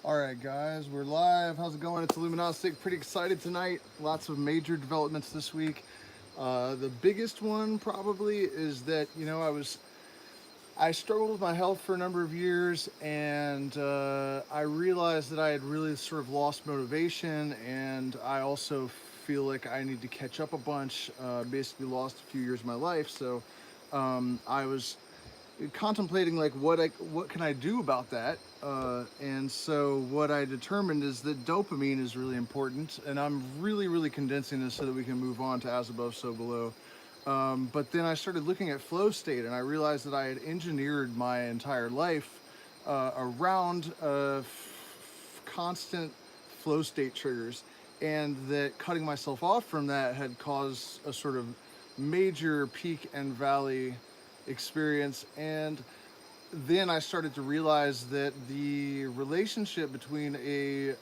All right, guys, we're live. How's it going? It's Illumignostic. Pretty excited tonight. Lots of major developments this week. The biggest one probably is that I struggled with my health for a number of years, and I realized that I had really sort of lost motivation, and I also feel like I need to catch up a bunch. Basically, lost a few years of my life, so I was contemplating like what can I do about that, and so what I determined is that dopamine is really important, and I'm really condensing this so that we can move on to as above so below. But then I started looking at flow state, and I realized that I had engineered my entire life around constant flow state triggers, and that cutting myself off from that had caused a sort of major peak and valley experience. And then I started to realize that the relationship between a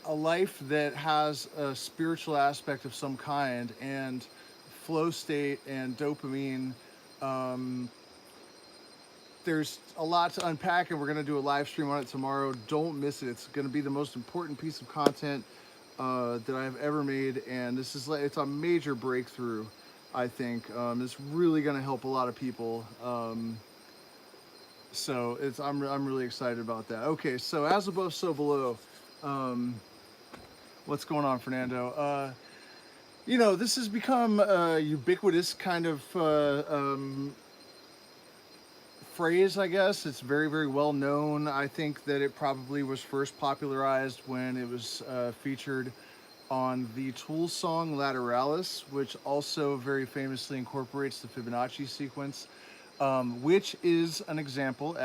life that has a spiritual aspect of some kind and flow state and dopamine, um, there's a lot to unpack, and we're going to do a live stream on it tomorrow. Don't miss it. It's going to be the most important piece of content that I've ever made, and it's a major breakthrough. I think it's really going to help a lot of people. So I'm really excited about that. Okay, so as above, so below. Um, what's going on, Fernando? This has become a ubiquitous kind of phrase, I guess. It's very well known. I think that it probably was first popularized when it was featured on the Tool song Lateralus, which also very famously incorporates the Fibonacci sequence, which is an example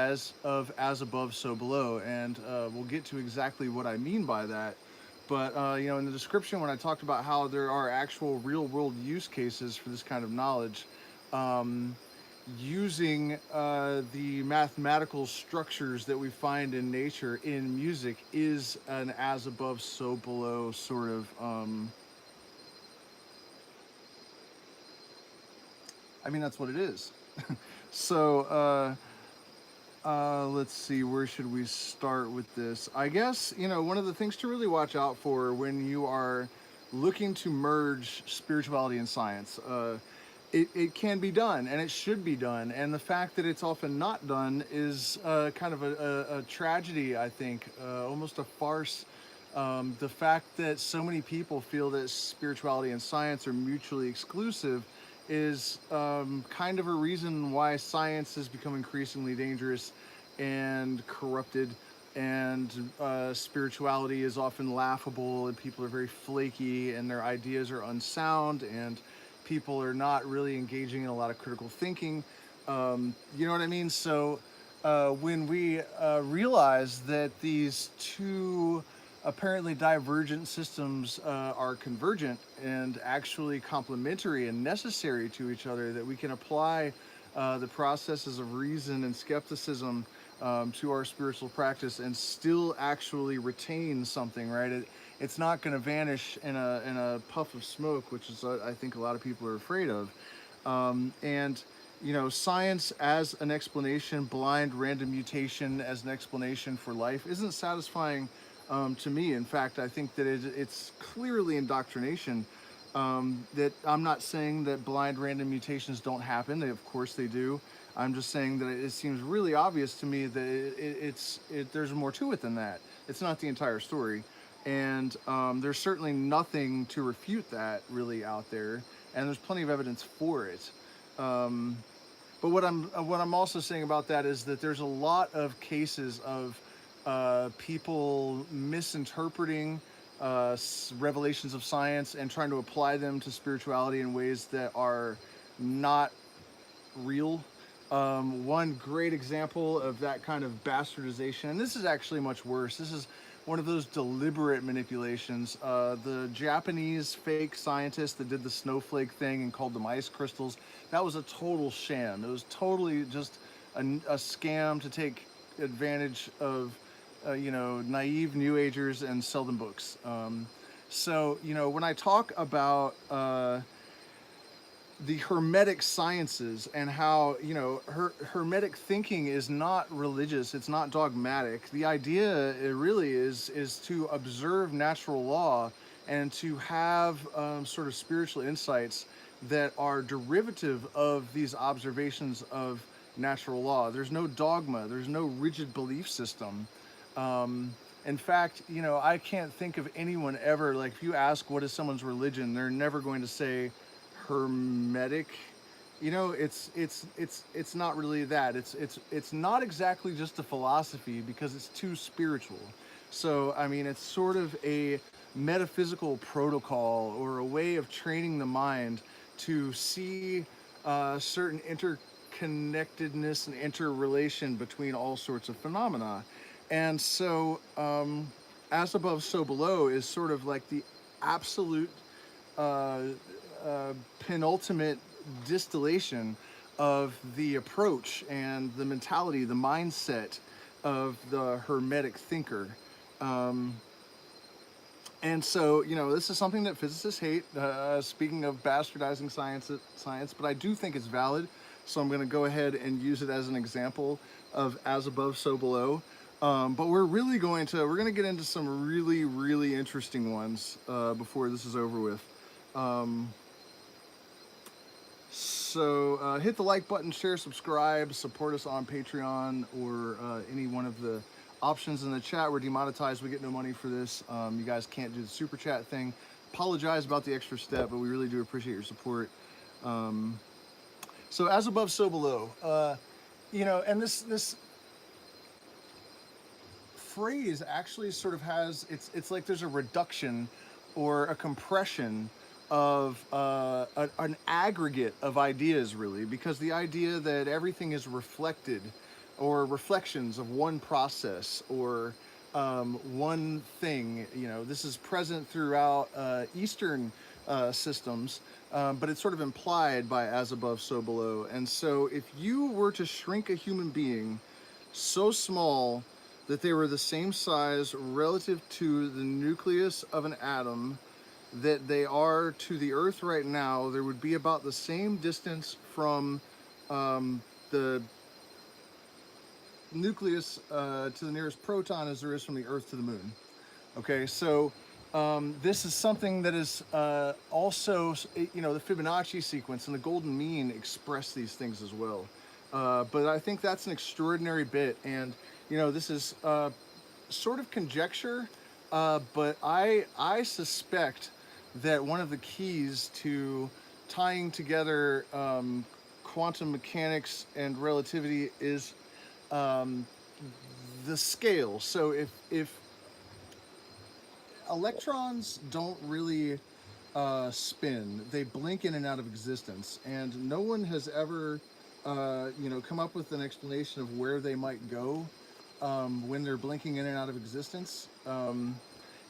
of as above, so below. And we'll get to exactly what I mean by that. But, in the description, when I talked about how there are actual real world use cases for this kind of knowledge, using the mathematical structures that we find in nature in music is an as above, so below sort of. That's what it is. So, let's see, where should we start with this? I guess, one of the things to really watch out for when you are looking to merge spirituality and science, it can be done, and it should be done. And the fact that it's often not done is kind of a tragedy, I think, almost a farce. The fact that so many people feel that spirituality and science are mutually exclusive is kind of a reason why science has become increasingly dangerous and corrupted, and spirituality is often laughable, and people are very flaky, and their ideas are unsound, and people are not really engaging in a lot of critical thinking. You know what I mean? So when we realize that these two apparently divergent systems are convergent and actually complementary and necessary to each other, that we can apply the processes of reason and skepticism to our spiritual practice and still actually retain something, right? It's not going to vanish in a puff of smoke, which is I think a lot of people are afraid of. And science as an explanation, blind random mutation as an explanation for life, isn't satisfying to me. In fact, I think that it's clearly indoctrination. That I'm not saying that blind random mutations don't happen. Of course they do. I'm just saying that it seems really obvious to me that there's more to it than that. It's not the entire story. And there's certainly nothing to refute that really out there. And there's plenty of evidence for it. But what I'm also saying about that is that there's a lot of cases of people misinterpreting revelations of science and trying to apply them to spirituality in ways that are not real. One great example of that kind of bastardization, and this is actually much worse. This is one of those deliberate manipulations. The Japanese fake scientist that did the snowflake thing and called them ice crystals, that was a total sham. It was totally just a scam to take advantage of naive New Agers and sell them books. So when I talk about the hermetic sciences and how, you know, hermetic thinking is not religious, it's not dogmatic. The idea, it really is to observe natural law and to have sort of spiritual insights that are derivative of these observations of natural law. There's no dogma, there's no rigid belief system. In fact, you know, I can't think of anyone ever, like if you ask what is someone's religion, they're never going to say hermetic. You know, it's not really that. It's not exactly just a philosophy because it's too spiritual. So I mean, it's sort of a metaphysical protocol or a way of training the mind to see certain interconnectedness and interrelation between all sorts of phenomena. And so, as above, so below is sort of like the absolute uh, penultimate distillation of the approach and the mentality, the mindset of the hermetic thinker. Um, and so, you know, this is something that physicists hate. Speaking of bastardizing science, but I do think it's valid. So I'm going to go ahead and use it as an example of as above, so below. But we're going to get into some really interesting ones before this is over with. So hit the like button, share, subscribe, support us on Patreon or any one of the options in the chat. We're demonetized, we get no money for this. You guys can't do the super chat thing. Apologize about the extra step, but we really do appreciate your support. So as above, so below. You know, and this phrase actually sort of has, it's like there's a reduction or a compression of an aggregate of ideas, really, because the idea that everything is reflected or reflections of one process or one thing, you know, this is present throughout Eastern systems, but it's sort of implied by as above, so below. And so if you were to shrink a human being so small that they were the same size relative to the nucleus of an atom that they are to the Earth right now, there would be about the same distance from the nucleus to the nearest proton as there is from the Earth to the Moon. Okay, so this is something that is also, you know, the Fibonacci sequence and the golden mean express these things as well. But I think that's an extraordinary bit, and you know, this is sort of conjecture, but I suspect that one of the keys to tying together quantum mechanics and relativity is the scale. So if electrons don't really spin, they blink in and out of existence, and no one has ever you know, come up with an explanation of where they might go when they're blinking in and out of existence.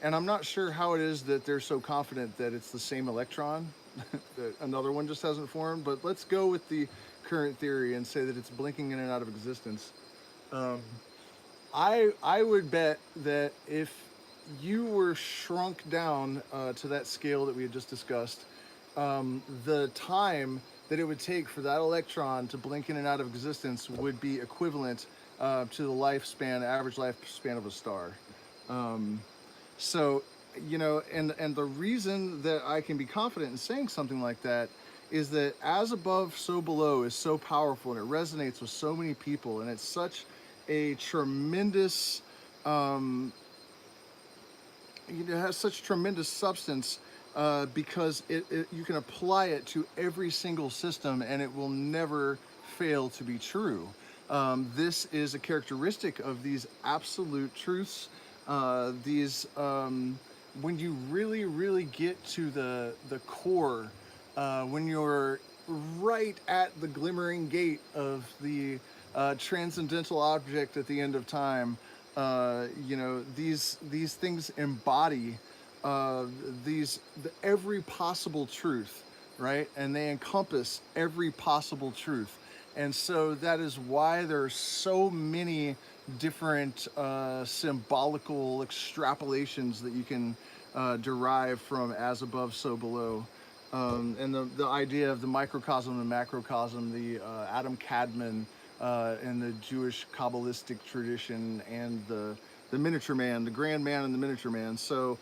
And I'm not sure how it is that they're so confident that it's the same electron, that another one just hasn't formed, but let's go with the current theory and say that it's blinking in and out of existence. I would bet that if you were shrunk down to that scale that we had just discussed, the time that it would take for that electron to blink in and out of existence would be equivalent to the lifespan, average lifespan of a star. So, you know, and the reason that I can be confident in saying something like that is that as above, so below is so powerful, and it resonates with so many people, and it's such a tremendous, it has such tremendous substance because you can apply it to every single system and it will never fail to be true. This is a characteristic of these absolute truths. When you really get to the core, when you're right at the glimmering gate of the transcendental object at the end of time, you know, these things embody every possible truth, right? And they encompass every possible truth. And so that is why there are so many different symbolical extrapolations that you can derive from as above, so below. And the idea of the microcosm and macrocosm, the Adam Kadmon in the Jewish Kabbalistic tradition, and the miniature man, the grand man and the miniature man. So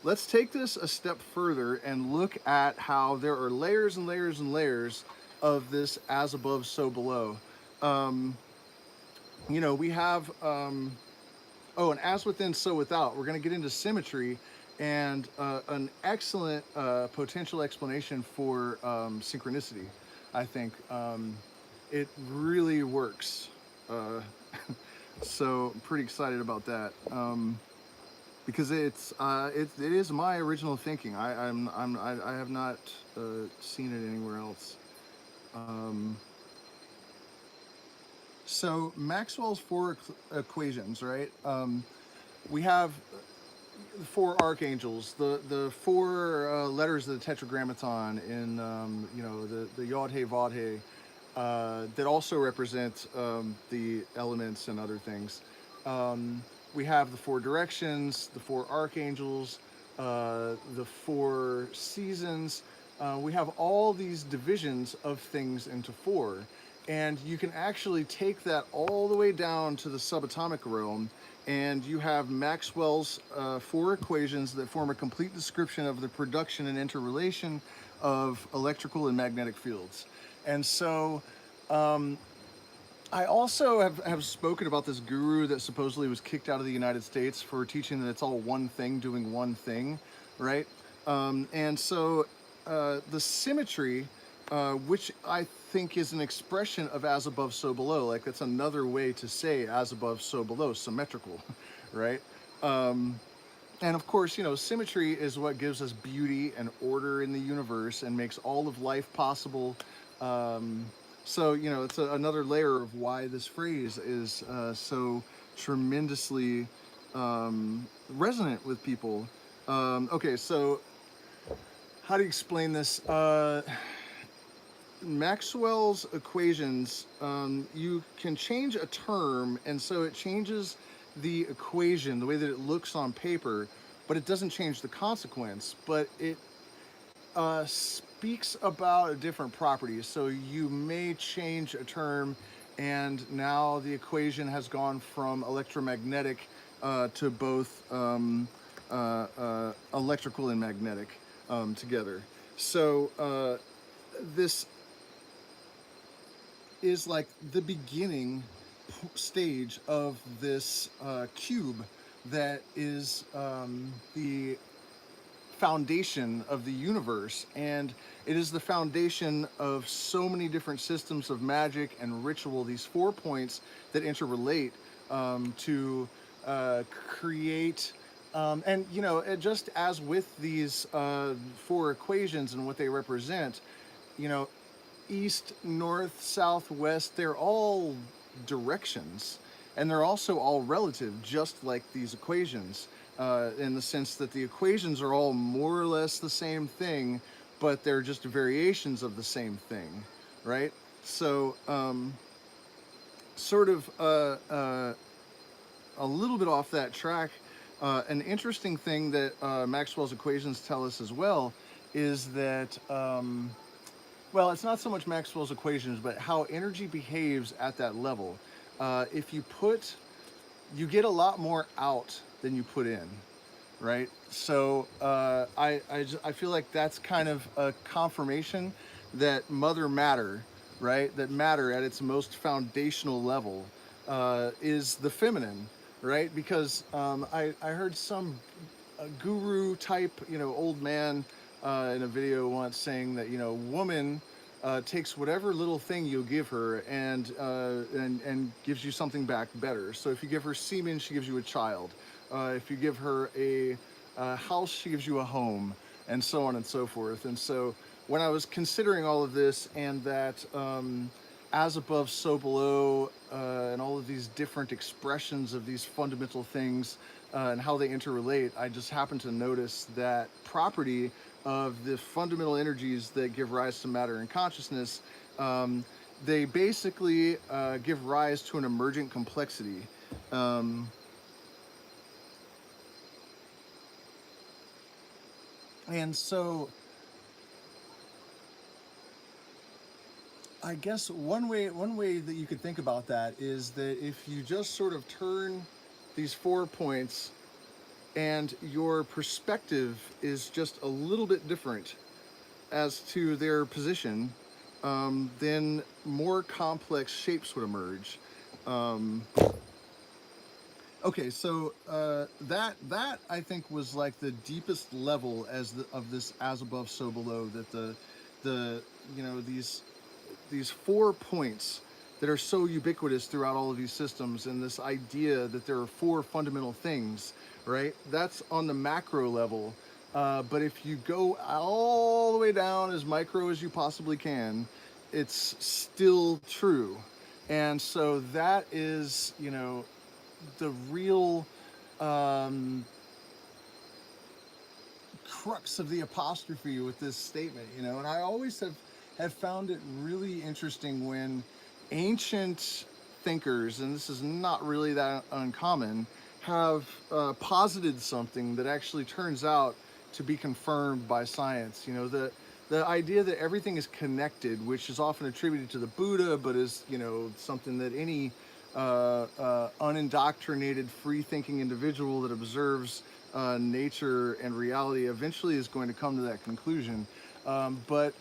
let's take this a step further and look at how there are layers and layers and layers of this as above, so below. You know, we have oh, and as within, so without. We're going to get into symmetry and an excellent potential explanation for synchronicity. I think it really works. Uh, so I'm pretty excited about that because it is my original thinking. I have not seen it anywhere else. Um, so Maxwell's four equations, right? We have the four archangels, the four letters of the tetragrammaton in you know, the Yod He Vod He, that also represent the elements and other things. We have the four directions, the four archangels, the four seasons. We have all these divisions of things into four. And you can actually take that all the way down to the subatomic realm, and you have Maxwell's four equations that form a complete description of the production and interrelation of electrical and magnetic fields. And so I also have spoken about this guru that supposedly was kicked out of the United States for teaching that it's all one thing doing one thing, right? And so the symmetry, which I think is an expression of as above, so below, like that's another way to say as above, so below, symmetrical, right? And of course, you know, symmetry is what gives us beauty and order in the universe and makes all of life possible. So, you know, it's another layer of why this phrase is so tremendously resonant with people. Okay, so how do you explain this? Maxwell's equations, you can change a term, and so it changes the equation, the way that it looks on paper, but it doesn't change the consequence. But it speaks about a different property. So you may change a term, and now the equation has gone from electromagnetic to both electrical and magnetic together. So this is like the beginning stage of this cube that is the foundation of the universe, and it is the foundation of so many different systems of magic and ritual, these 4 points that interrelate to create and, you know, just as with these 4 equations and what they represent, you know, east, north, south, west, they're all directions, and they're also all relative, just like these equations, in the sense that the equations are all more or less the same thing, but they're just variations of the same thing, right? So sort of a little bit off that track, an interesting thing that Maxwell's equations tell us as well is that well, it's not so much Maxwell's equations, but how energy behaves at that level. If you get a lot more out than you put in, right? So I feel like that's kind of a confirmation that Mother Matter, right? That matter at its most foundational level is the feminine, right? Because I heard some guru type, you know, old man in a video once saying that, you know, woman takes whatever little thing you give her and gives you something back better. So if you give her semen, she gives you a child. If you give her a house, she gives you a home, and so on and so forth. And so when I was considering all of this, and that as above, so below, and all of these different expressions of these fundamental things and how they interrelate, I just happened to notice that property of the fundamental energies that give rise to matter and consciousness. They basically give rise to an emergent complexity. And so I guess one way that you could think about that is that if you just sort of turn these 4 points and your perspective is just a little bit different as to their position, then more complex shapes would emerge. Um, okay, so that I think was like the deepest level of this as above so below, that the you know these 4 points that are so ubiquitous throughout all of these systems, and this idea that there are four fundamental things, right? That's on the macro level. But if you go all the way down as micro as you possibly can, it's still true. And so that is, the real um, crux of the apostrophe with this statement, and I always have found it really interesting when ancient thinkers, and this is not really that uncommon, have posited something that actually turns out to be confirmed by science. The idea that everything is connected, which is often attributed to the Buddha, but is something that any unindoctrinated, free-thinking individual that observes nature and reality eventually is going to come to that conclusion. But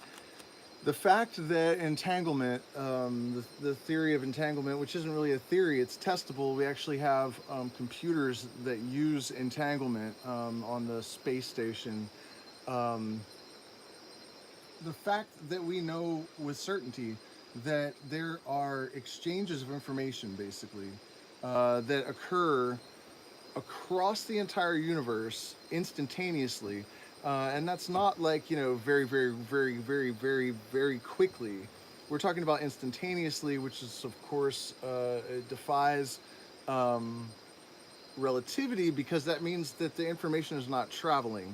the fact that entanglement, the theory of entanglement, which isn't really a theory, it's testable. We actually have computers that use entanglement on the space station. Um, the fact that we know with certainty that there are exchanges of information, basically, that occur across the entire universe instantaneously, and that's not like very, very, very, very, very, very quickly. We're talking about instantaneously, which is of course it defies um, relativity, because that means that the information is not traveling.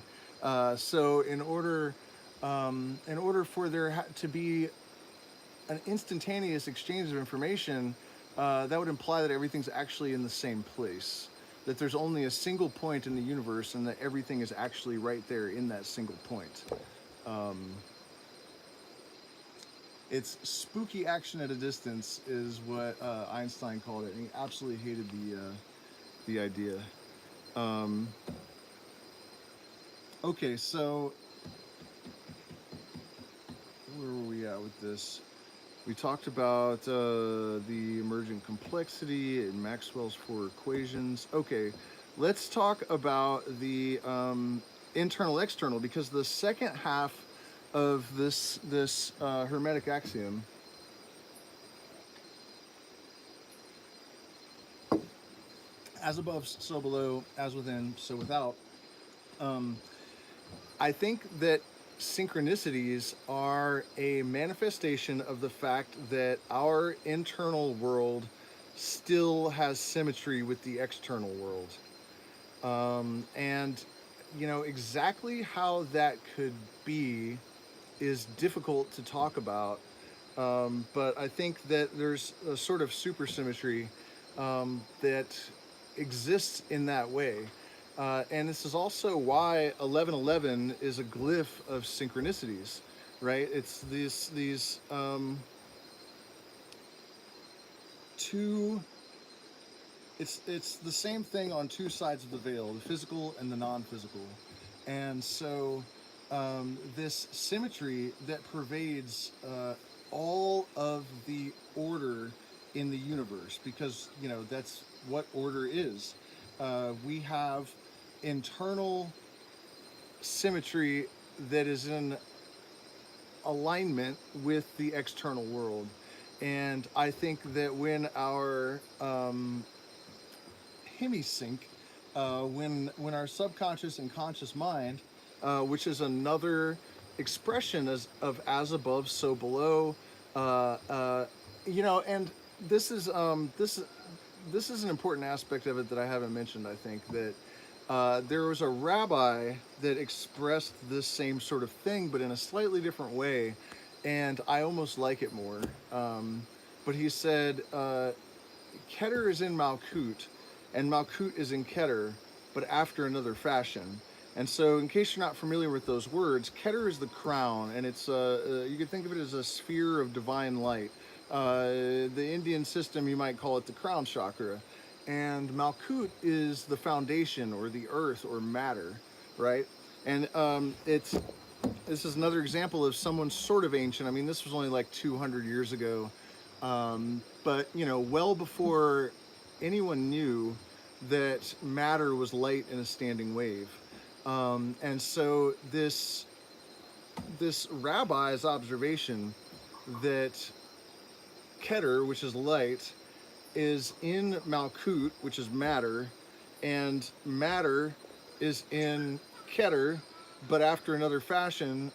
So in order for there to be an instantaneous exchange of information, that would imply that everything's actually in the same place, that there's only a single point in the universe, and that everything is actually right there in that single point. Um, it's spooky action at a distance, is what Einstein called it, and he absolutely hated the idea. Um, okay, so where were we at with this? We talked about the emergent complexity and Maxwell's four equations. Okay, let's talk about the internal-external, because the second half of this hermetic axiom, as above, so below, as within, so without, um, I think that synchronicities are a manifestation of the fact that our internal world still has symmetry with the external world. And exactly how that could be is difficult to talk about. But I think that there's a sort of supersymmetry that exists in that way. And this is also why 1111 is a glyph of synchronicities, right? It's these two. It's the same thing on two sides of the veil, the physical and the non-physical, and so this symmetry that pervades all of the order in the universe, because that's what order is. We have internal symmetry that is in alignment with the external world, and I think that when our hemisync, when our subconscious and conscious mind, which is another expression of as above, so below, and this is this is an important aspect of it that I haven't mentioned. I think that there was a rabbi that expressed this same sort of thing, but in a slightly different way, and I almost like it more. But he said, Kether is in Malkuth, and Malkuth is in Kether, but after another fashion. And so, in case you're not familiar with those words, Kether is the crown, and it's you can think of it as a sphere of divine light. The Indian system, you might call it the crown chakra, and Malkuth is the foundation, or the earth, or matter, right? And this is another example of someone sort of ancient. I mean, this was only like 200 years ago, but you know, well before anyone knew that matter was light in a standing wave. And so this rabbi's observation that Kether, which is light, is in Malkuth, which is matter, and matter is in Kether, but after another fashion,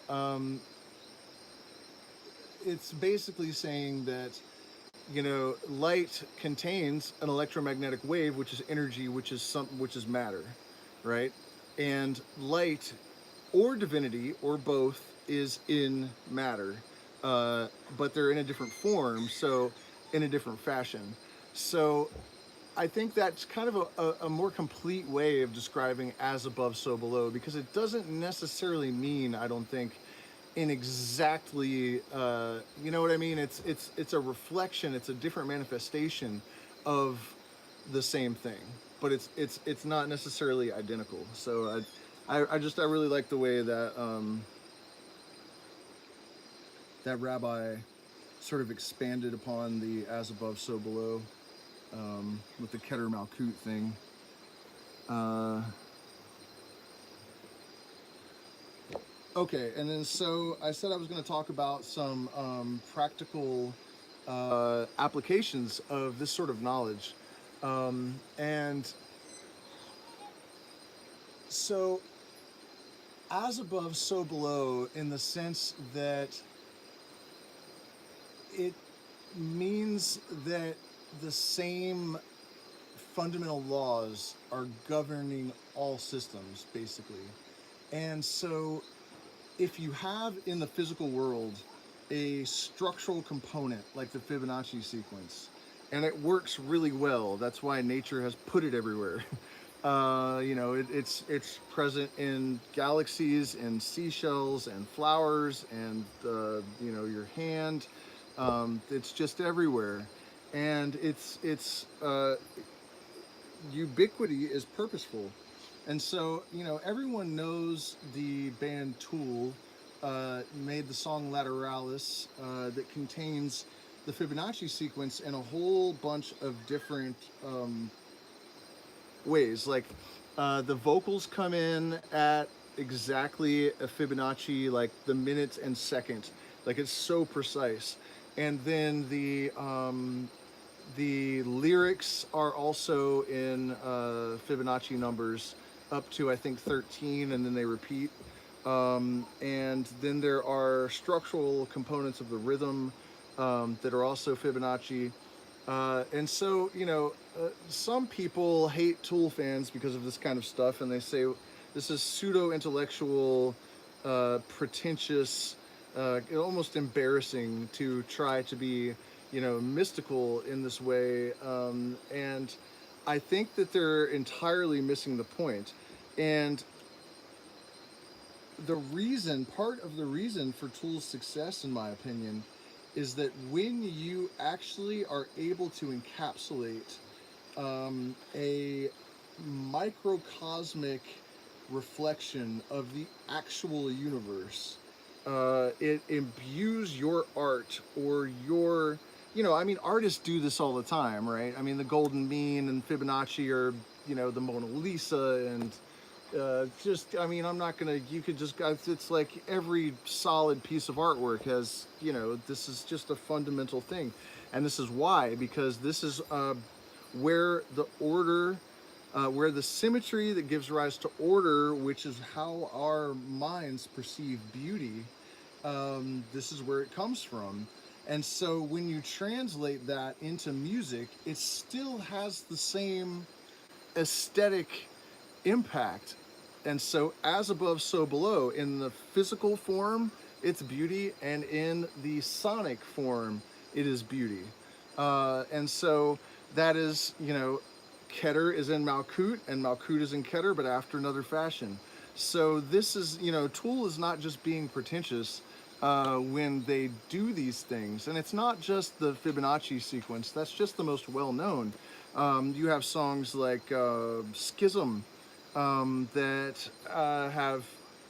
it's basically saying that, you know, light contains an electromagnetic wave, which is energy, which is matter, right? And light or divinity or both is in matter, but they're in a different form, so in a different fashion. So I think that's kind of a more complete way of describing as above, so below, because it doesn't necessarily mean, I don't think, in exactly, you know what I mean? It's a reflection, it's a different manifestation of the same thing, but it's not necessarily identical. So I really like the way that that rabbi sort of expanded upon the as above, so below, with the Kether Malkuth thing. Okay, and then so I said I was going to talk about some practical applications of this sort of knowledge. And so, as above, so below, in the sense that it means that the same fundamental laws are governing all systems, basically. And so, if you have in the physical world a structural component like the Fibonacci sequence, and it works really well, that's why nature has put it everywhere. You know, it's present in galaxies and seashells and flowers and you know, your hand. It's just everywhere, and its ubiquity is purposeful. And so, you know, everyone knows the band Tool made the song Lateralus that contains the Fibonacci sequence in a whole bunch of different ways. Like the vocals come in at exactly a Fibonacci, like the minute and second. Like, it's so precise. And then the lyrics are also in Fibonacci numbers up to, I think, 13, and then they repeat. And then there are structural components of the rhythm that are also Fibonacci. And so, you know, some people hate Tool fans because of this kind of stuff, and they say this is pseudo-intellectual, pretentious, almost embarrassing to try to be, you know, mystical in this way. And I think that they're entirely missing the point. And part of the reason for Tool's success, in my opinion, is that when you actually are able to encapsulate a microcosmic reflection of the actual universe, it imbues your art, or your, you know, I mean, artists do this all the time, right? I mean, the Golden Mean and Fibonacci are, you know, the Mona Lisa, and just, I mean, I'm not gonna, you could just, it's like every solid piece of artwork has, you know, this is just a fundamental thing. And this is why, because this is where the order, where the symmetry that gives rise to order, which is how our minds perceive beauty, this is where it comes from. And so when you translate that into music, it still has the same aesthetic impact. And so, as above, so below, in the physical form, it's beauty, and in the sonic form, it is beauty. And so that is, you know, Kether is in Malkuth, and Malkuth is in Kether, but after another fashion. So this is, Tool is not just being pretentious when they do these things. And it's not just the Fibonacci sequence, that's just the most well known. You have songs like Schism that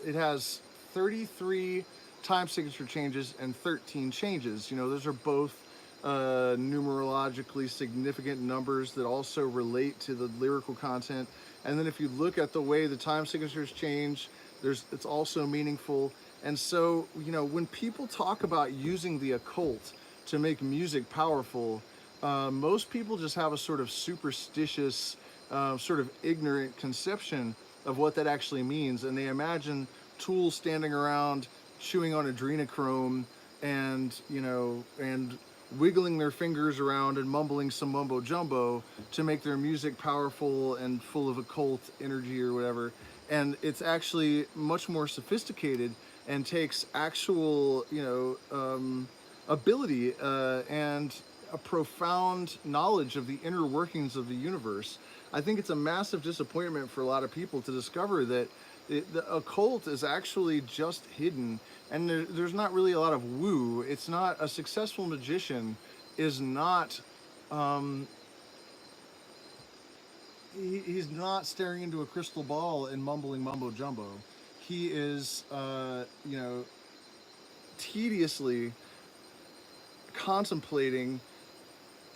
it has 33 time signature changes and 13 changes. Those are both numerologically significant numbers that also relate to the lyrical content. And then if you look at the way the time signatures change, it's also meaningful. And so, when people talk about using the occult to make music powerful, most people just have a sort of superstitious, sort of ignorant conception of what that actually means. And they imagine Tool standing around chewing on adrenochrome and, and wiggling their fingers around and mumbling some mumbo jumbo to make their music powerful and full of occult energy or whatever. And it's actually much more sophisticated and takes actual, ability and a profound knowledge of the inner workings of the universe. I think it's a massive disappointment for a lot of people to discover that the occult is actually just hidden, and there's not really a lot of woo. It's not a successful magician is not he's not staring into a crystal ball and mumbling mumbo jumbo. He is tediously contemplating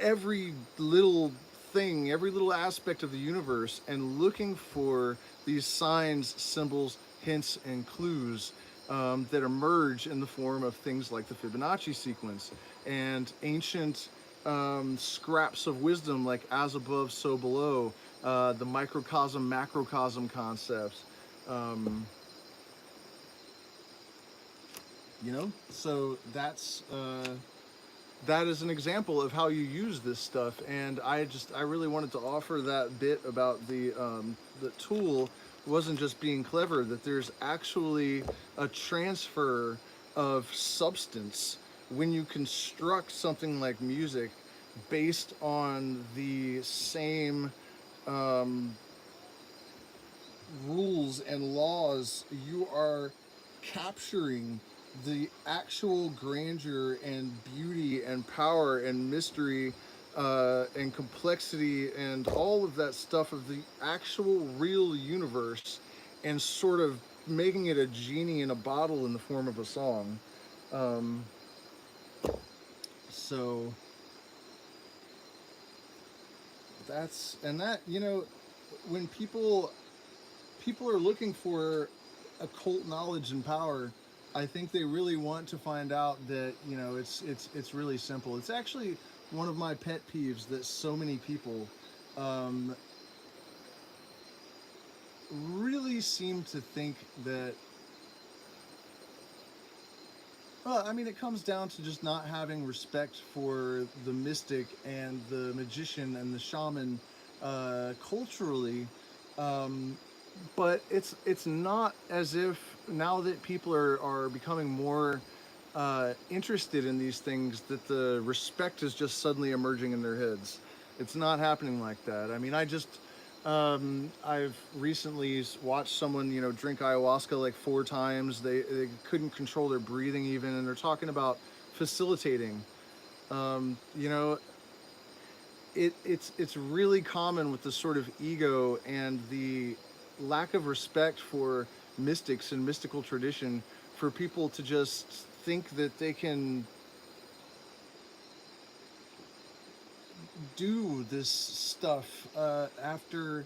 every little thing, every little aspect of the universe, and looking for these signs, symbols, hints, and clues that emerge in the form of things like the Fibonacci sequence and ancient scraps of wisdom like as above, so below, the microcosm, macrocosm concepts. So that is an example of how you use this stuff. And I really wanted to offer that bit about the Tool wasn't just being clever, that there's actually a transfer of substance when you construct something like music based on the same rules and laws. You are capturing the actual grandeur and beauty and power and mystery and complexity and all of that stuff of the actual real universe, and sort of making it a genie in a bottle in the form of a song. So that's, and that, when people are looking for occult knowledge and power, I think they really want to find out that, it's really simple. It's actually one of my pet peeves that so many people really seem to think that, well, I mean, it comes down to just not having respect for the mystic and the magician and the shaman culturally. But it's not as if now that people are becoming more interested in these things, that the respect is just suddenly emerging in their heads. It's not happening like that. I mean, I've recently watched someone, drink ayahuasca like 4 times. They couldn't control their breathing even, and they're talking about facilitating. It's really common with the sort of ego and the lack of respect for mystics and mystical tradition for people to just think that they can do this stuff after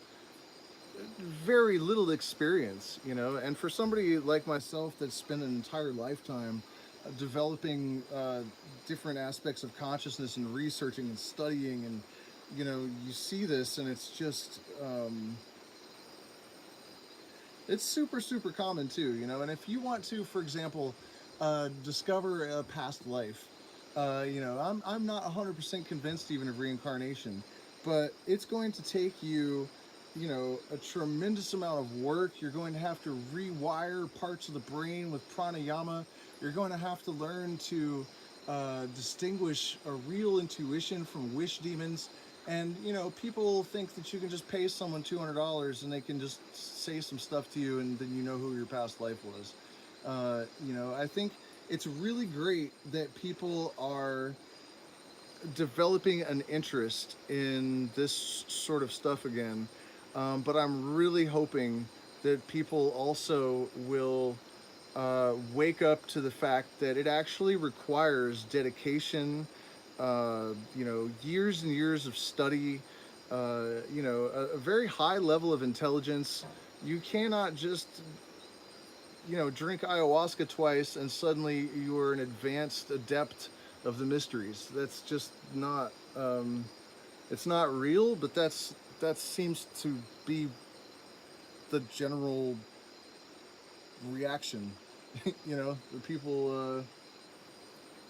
very little experience, and for somebody like myself that's spent an entire lifetime developing different aspects of consciousness and researching and studying, and you see this, and it's just it's super, super common too, and if you want to, for example, discover a past life, I'm not 100% convinced even of reincarnation, but it's going to take you, a tremendous amount of work. You're going to have to rewire parts of the brain with pranayama. You're going to have to learn to distinguish a real intuition from wish demons. And you know, people think that you can just pay someone $200 and they can just say some stuff to you, and then you know who your past life was. You know, I think it's really great that people are developing an interest in this sort of stuff again. But I'm really hoping that people also will wake up to the fact that it actually requires dedication, you know, years and years of study, you know, a very high level of intelligence. You cannot just, you know, drink ayahuasca twice and suddenly you are an advanced adept of the mysteries. That's just not, it's not real, but that seems to be the general reaction. You know, the people,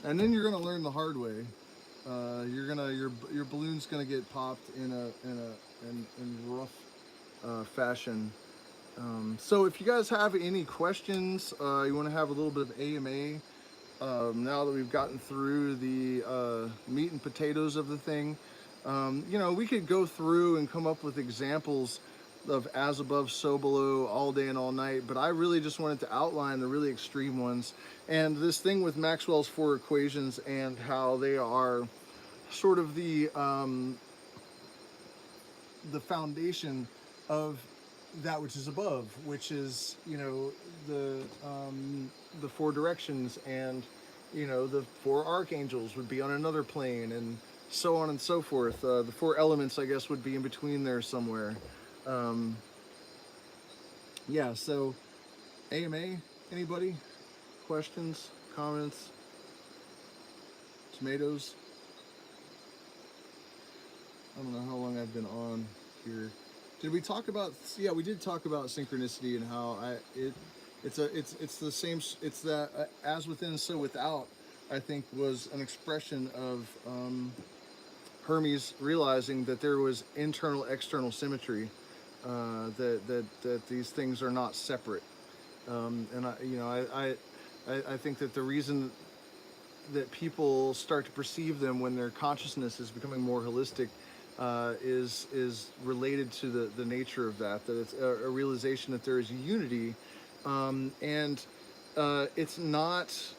and then you're gonna learn the hard way. Your balloon's gonna get popped in rough fashion. So if you guys have any questions, you want to have a little bit of AMA. Now that we've gotten through the meat and potatoes of the thing, you know, we could go through and come up with examples of as above, so below, all day and all night, but I really just wanted to outline the really extreme ones. And this thing with Maxwell's four equations and how they are sort of the foundation of that which is above, which is, you know, the four directions, and you know, the four archangels would be on another plane, and so on and so forth. The four elements, I guess, would be in between there somewhere. Um, yeah. So, AMA. Anybody? Questions? Comments? Tomatoes? I don't know how long I've been on here. Did we talk about? Yeah, we did talk about synchronicity and how it's the same. It's that as within, so without. I think was an expression of Hermes realizing that there was internal external symmetry. That these things are not separate. And I think that the reason that people start to perceive them when their consciousness is becoming more holistic is related to the nature of that it's a realization that there is unity, and it's not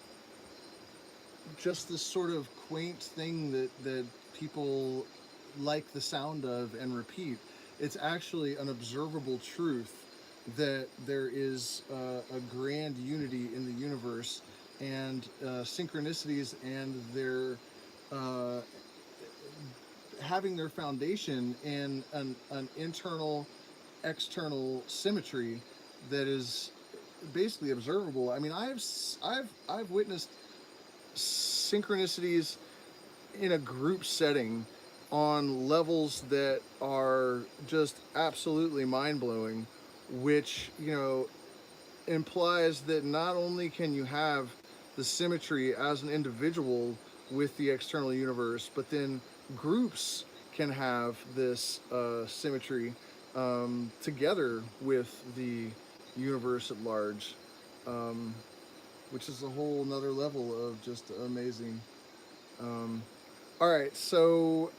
just this sort of quaint thing that people like the sound of and repeat. It's actually an observable truth that there is a grand unity in the universe, and synchronicities and their having their foundation in an internal external symmetry that is basically observable. I mean, I've witnessed synchronicities in a group setting on levels that are just absolutely mind-blowing, which, you know, implies that not only can you have the symmetry as an individual with the external universe, but then groups can have this symmetry together with the universe at large, which is a whole nother level of just amazing. All right, so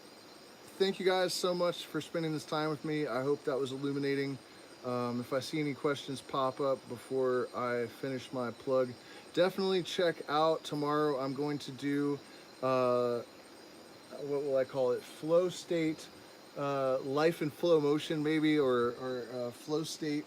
thank you guys so much for spending this time with me. I hope that was illuminating. If I see any questions pop up before I finish my plug, definitely check out tomorrow. I'm going to do, what will I call it? Flow state, life and flow motion maybe, or flow state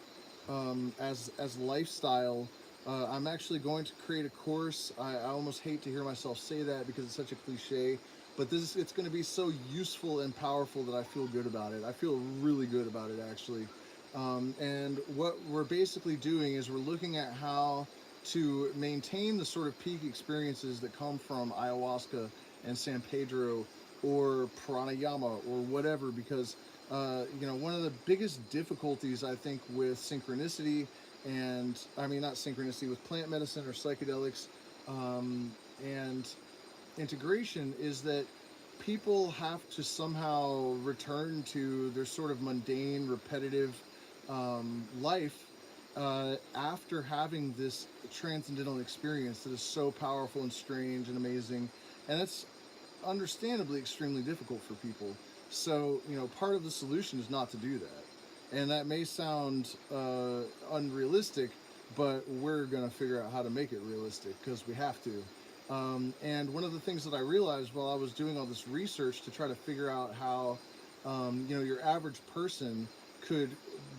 as lifestyle. I'm actually going to create a course. I almost hate to hear myself say that because it's such a cliche, but it's going to be so useful and powerful that I feel good about it. I feel really good about it, actually. And what we're basically doing is we're looking at how to maintain the sort of peak experiences that come from ayahuasca and San Pedro or pranayama or whatever, because you know, one of the biggest difficulties I think with synchronicity, and I mean not synchronicity, with plant medicine or psychedelics and integration, is that people have to somehow return to their sort of mundane, repetitive life after having this transcendental experience that is so powerful and strange and amazing. And it's understandably extremely difficult for people. So, you know, part of the solution is not to do that. And that may sound unrealistic, but we're going to figure out how to make it realistic because we have to. And one of the things that I realized while I was doing all this research to try to figure out how, you know, your average person could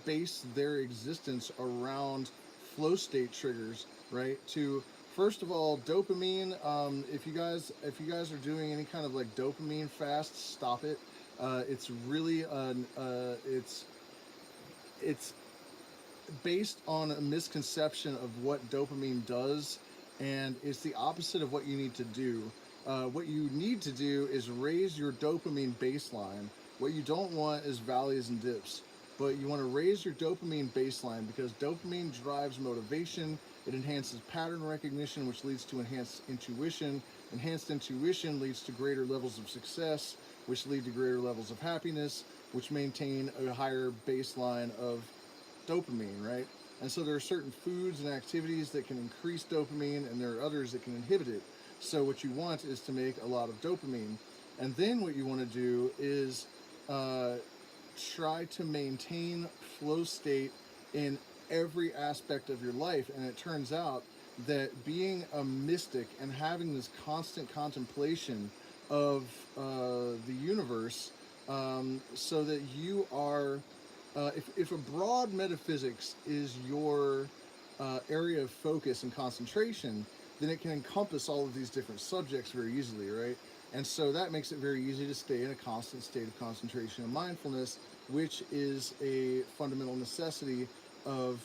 base their existence around flow state triggers, right? To first of all, dopamine. If you guys are doing any kind of like dopamine fast, stop it. It's really it's based on a misconception of what dopamine does, and it's the opposite of what you need to do. What you need to do is raise your dopamine baseline. What you don't want is valleys and dips, but you want to raise your dopamine baseline because dopamine drives motivation. It enhances pattern recognition, which leads to enhanced intuition. Enhanced intuition leads to greater levels of success, which lead to greater levels of happiness, which maintain a higher baseline of dopamine, right? And so there are certain foods and activities that can increase dopamine, and there are others that can inhibit it. So what you want is to make a lot of dopamine. And then what you want to do is try to maintain flow state in every aspect of your life. And it turns out that being a mystic and having this constant contemplation of the universe, so that you are, if a broad metaphysics is your area of focus and concentration, then it can encompass all of these different subjects very easily, right? And so that makes it very easy to stay in a constant state of concentration and mindfulness, which is a fundamental necessity of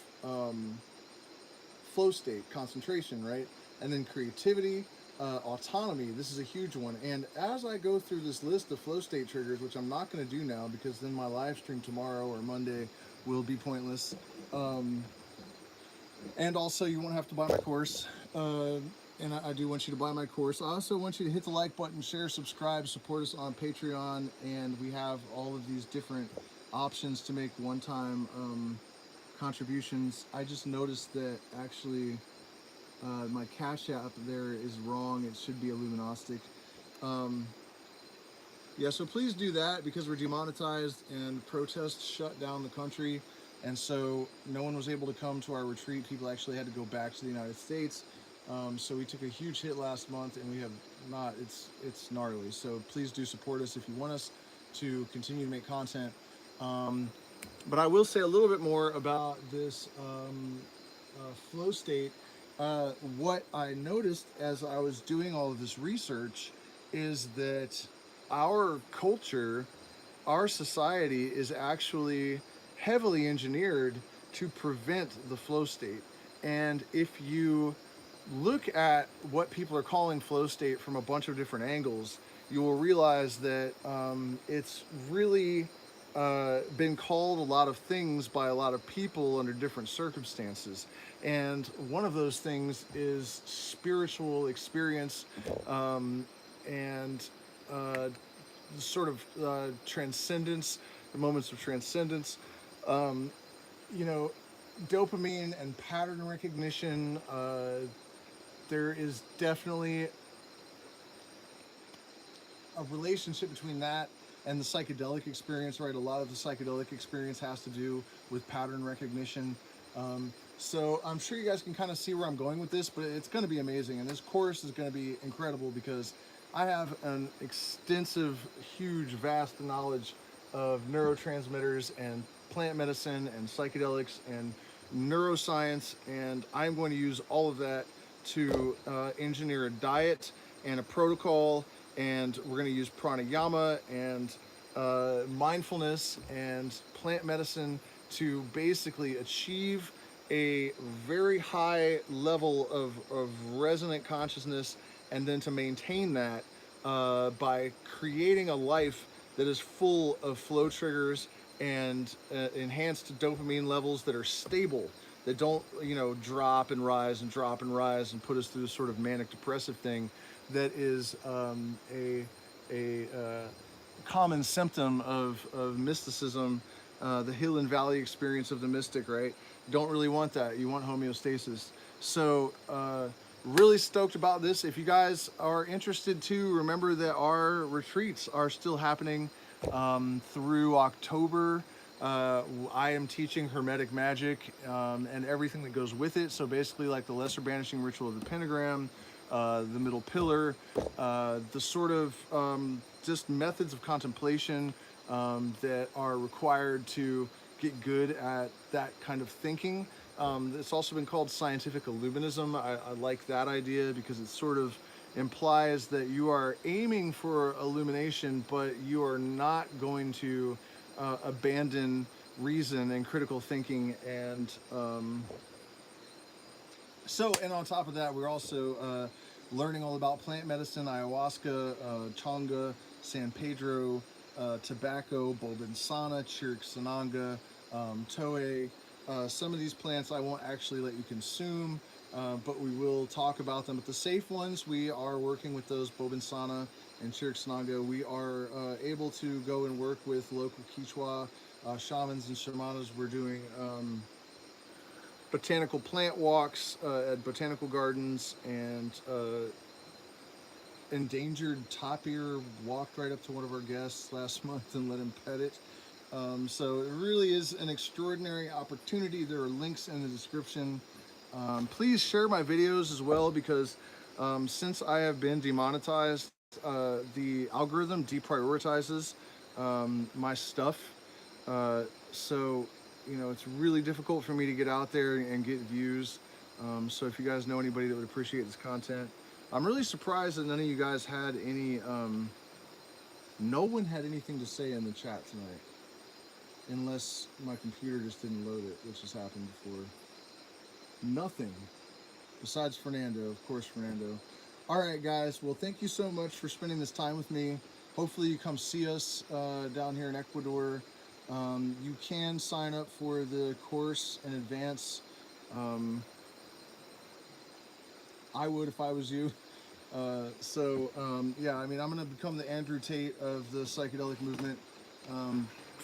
flow state, concentration, right? And then creativity, autonomy. This is a huge one. And as I go through this list of flow state triggers, which I'm not going to do now because then my live stream tomorrow or Monday will be pointless. And also, you won't have to buy my course. And I do want you to buy my course. I also want you to hit the like button, share, subscribe, support us on Patreon. And we have all of these different options to make one-time contributions. I just noticed that actually my Cash App there is wrong. It should be illumignostic. Yeah, so please do that because we're demonetized and protests shut down the country. And so no one was able to come to our retreat. People actually had to go back to the United States. So we took a huge hit last month, and we have not, it's gnarly. So please do support us if you want us to continue to make content. But I will say a little bit more about this flow state. What I noticed as I was doing all of this research is that our culture, our society is actually heavily engineered to prevent the flow state. And if you look at what people are calling flow state from a bunch of different angles, you will realize that it's really been called a lot of things by a lot of people under different circumstances. And one of those things is spiritual experience and sort of transcendence, the moments of transcendence. You know, dopamine and pattern recognition, there is definitely a relationship between that and the psychedelic experience, right? A lot of the psychedelic experience has to do with pattern recognition. So I'm sure you guys can kind of see where I'm going with this, but it's going to be amazing. And this course is going to be incredible because I have an extensive, huge, vast knowledge of neurotransmitters and plant medicine and psychedelics and neuroscience, and I'm going to use all of that to engineer a diet and a protocol, and we're going to use pranayama and mindfulness and plant medicine to basically achieve a very high level of resonant consciousness, and then to maintain that by creating a life that is full of flow triggers and enhanced dopamine levels that are stable, that don't, you know, drop and rise and drop and rise and put us through this sort of manic depressive thing that is a common symptom of mysticism, the hill and valley experience of the mystic, right? You don't really want that. You want homeostasis. So really stoked about this. If you guys are interested too, remember that our retreats are still happening. Through October, I am teaching hermetic magic and everything that goes with it. So basically like the lesser banishing ritual of the pentagram, the middle pillar, the sort of just methods of contemplation that are required to get good at that kind of thinking. It's also been called scientific illuminism. I like that idea because it sort of implies that you are aiming for illumination, but you are not going to abandon reason and critical thinking. And and on top of that, we're also learning all about plant medicine, ayahuasca, changa, San Pedro, tobacco, bulbensana, chiricsananga, toei. Some of these plants I won't actually let you consume, but we will talk about them. But the safe ones, we are working with those, bulbensana and chiricsananga. We are able to go and work with local Quechua shamans and shamanas. We're doing botanical plant walks at botanical gardens, and endangered tapir walked right up to one of our guests last month and let him pet it. So it really is an extraordinary opportunity. There are links in the description. Please share my videos as well, because since I have been demonetized, the algorithm deprioritizes my stuff. So it's really difficult for me to get out there and get views. So if you guys know anybody that would appreciate this content, I'm really surprised that none of you guys had any, no one had anything to say in the chat tonight, unless my computer just didn't load it, which has happened before. Nothing, besides Fernando, of course, Fernando. All right, guys, well, thank you so much for spending this time with me. Hopefully you come see us down here in Ecuador. You can sign up for the course in advance. I would if I was you. Yeah, I mean, I'm going to become the Andrew Tate of the psychedelic movement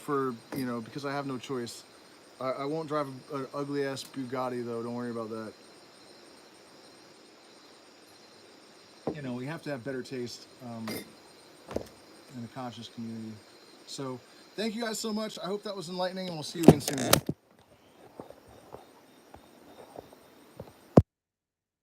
because I have no choice. I won't drive an ugly-ass Bugatti, though. Don't worry about that. We have to have better taste in the conscious community. So thank you guys so much. I hope that was enlightening, and we'll see you again soon.